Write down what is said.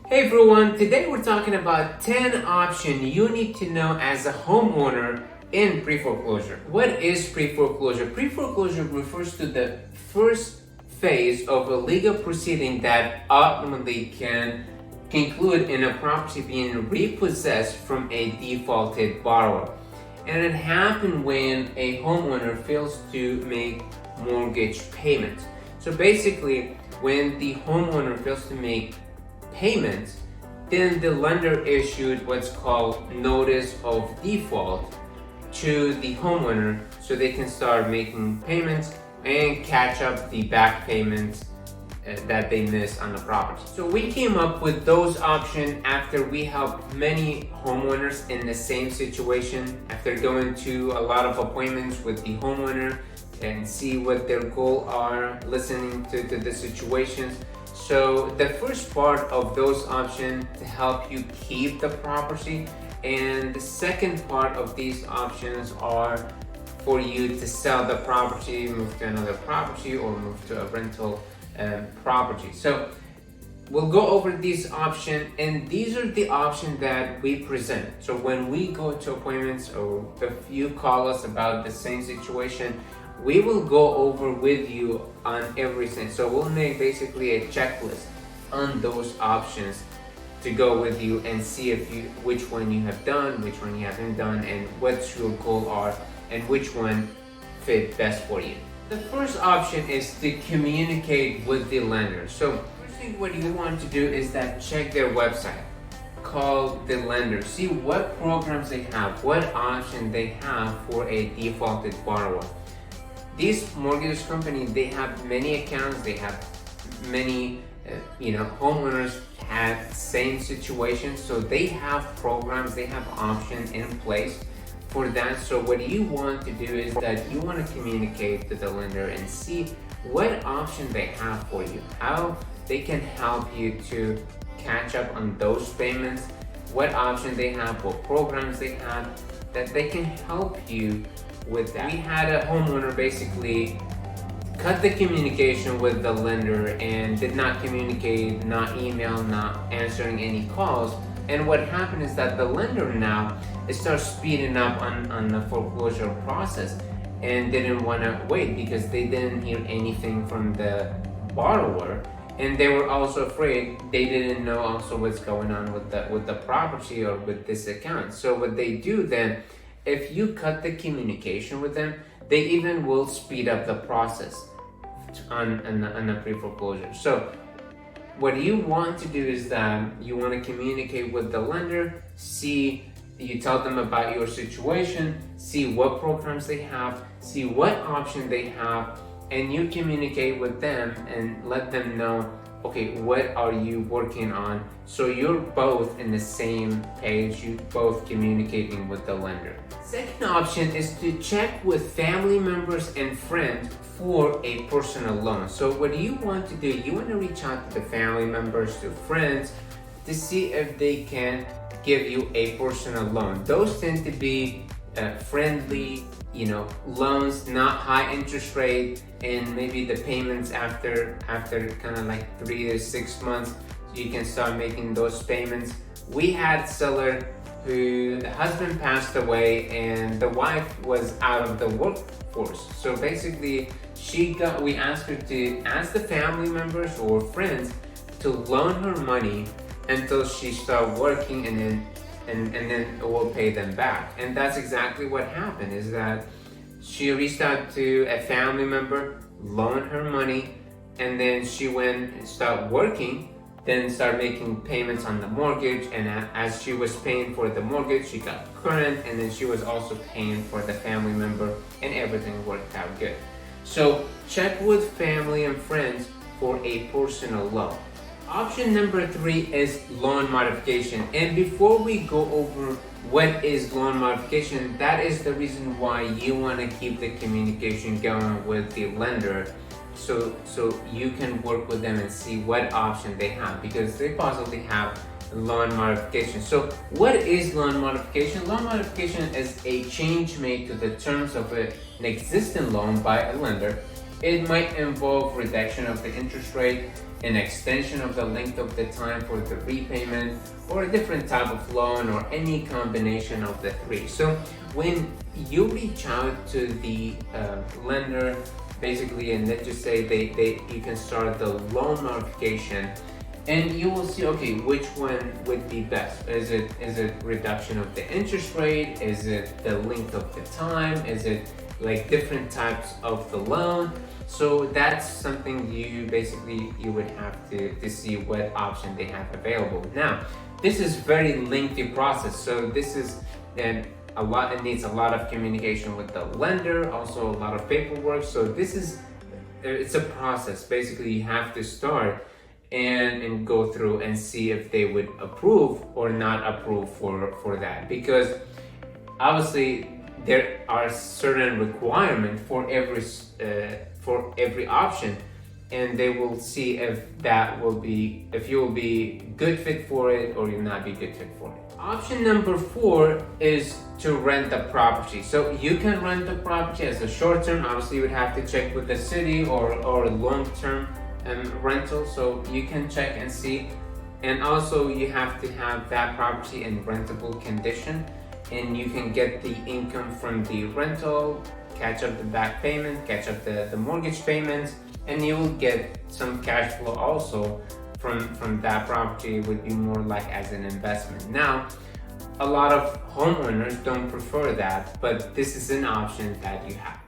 Hey everyone, today we're talking about 10 options you need to know as a homeowner in pre-foreclosure. What is pre-foreclosure? Pre-foreclosure refers to the first phase of a legal proceeding that ultimately can conclude in a property being repossessed from a defaulted borrower. And it happens when a homeowner fails to make mortgage payments. So basically, when the homeowner fails to make payments, then the lender issued what's called notice of default to the homeowner so they can start making payments and catch up the back payments that they missed on the property. So we came up with those options after we helped many homeowners in the same situation, after going to a lot of appointments with the homeowner and see what their goals are, listening to the situations. So the first part of those options to help you keep the property, and the second part of these options are for you to sell the property, move to another property, or move to a rental property. So we'll go over these options, and these are the options that we present. So when we go to appointments, or if you call us about the same situation, we will go over with you on everything. So we'll make basically a checklist on those options to go with you and see which one you have done, which one you haven't done, and what your goals are, and which one fit best for you. The first option is to communicate with the lender. So first thing what you want to do is that check their website, call the lender, see what programs they have, what option they have for a defaulted borrower. These mortgage companies, they have many accounts, they have many, homeowners have same situations, so they have programs, they have options in place for that. So what you want to do is that you want to communicate to the lender and see what option they have for you, how they can help you to catch up on those payments, what option they have, what programs they have, that they can help you with that. We had a homeowner basically cut the communication with the lender and did not communicate, not email, not answering any calls. And what happened is that the lender now starts speeding up on the foreclosure process and didn't want to wait because they didn't hear anything from the borrower, and they were also afraid. They didn't know also what's going on with the property or with this account. So what they do then, if you cut the communication with them, they even will speed up the process on the pre-foreclosure. So what you want to do is that you want to communicate with the lender, you tell them about your situation, see what programs they have, see what option they have, and you communicate with them and let them know, okay, what are you working on? So you're both in the same page, you both communicating with the lender. Second option is to check with family members and friends for a personal loan. So what you want to do, you want to reach out to the family members, to friends, to see if they can give you a personal loan. Those tend to be friendly, loans, not high interest rate, and maybe the payments after kind of like 3 to 6 months, you can start making those payments. We had seller who the husband passed away and the wife was out of the workforce. So basically, we asked her to ask the family members or friends to loan her money until she started working, and then we'll pay them back. And that's exactly what happened, is that she reached out to a family member, loaned her money, and then she went and started working, then started making payments on the mortgage, and as she was paying for the mortgage, she got current, and then she was also paying for the family member, and everything worked out good. So check with family and friends for a personal loan. Option number 3 is loan modification. And before we go over what is loan modification, that is the reason why you want to keep the communication going with the lender, so you can work with them and see what option they have, because they possibly have loan modification. So what is loan modification? Loan modification is a change made to the terms of an existing loan by a lender. It might involve reduction of the interest rate, an extension of the length of the time for the repayment, or a different type of loan, or any combination of the three. So when you reach out to the lender, basically, and let's just say you can start the loan modification, and you will see, okay, which one would be best. Is it reduction of the interest rate? Is it the length of the time? Is it like different types of the loan? So that's something you would have to see what option they have available. Now, this is very lengthy process. So this is it needs a lot of communication with the lender, also a lot of paperwork. So it's a process. Basically, you have to start and go through and see if they would approve or not approve for that, because obviously there are certain requirements for every option, and they will see if you will be good fit for it or you'll not be good fit for it. Option number 4 is to rent the property. So you can rent the property as a short term. Obviously, you would have to check with the city or long term rental, so you can check and see. And also you have to have that property in rentable condition, and you can get the income from the rental, catch up the back payment, catch up the mortgage payments, and you will get some cash flow also from that property. It would be more like as an investment. Now, a lot of homeowners don't prefer that, but this is an option that you have.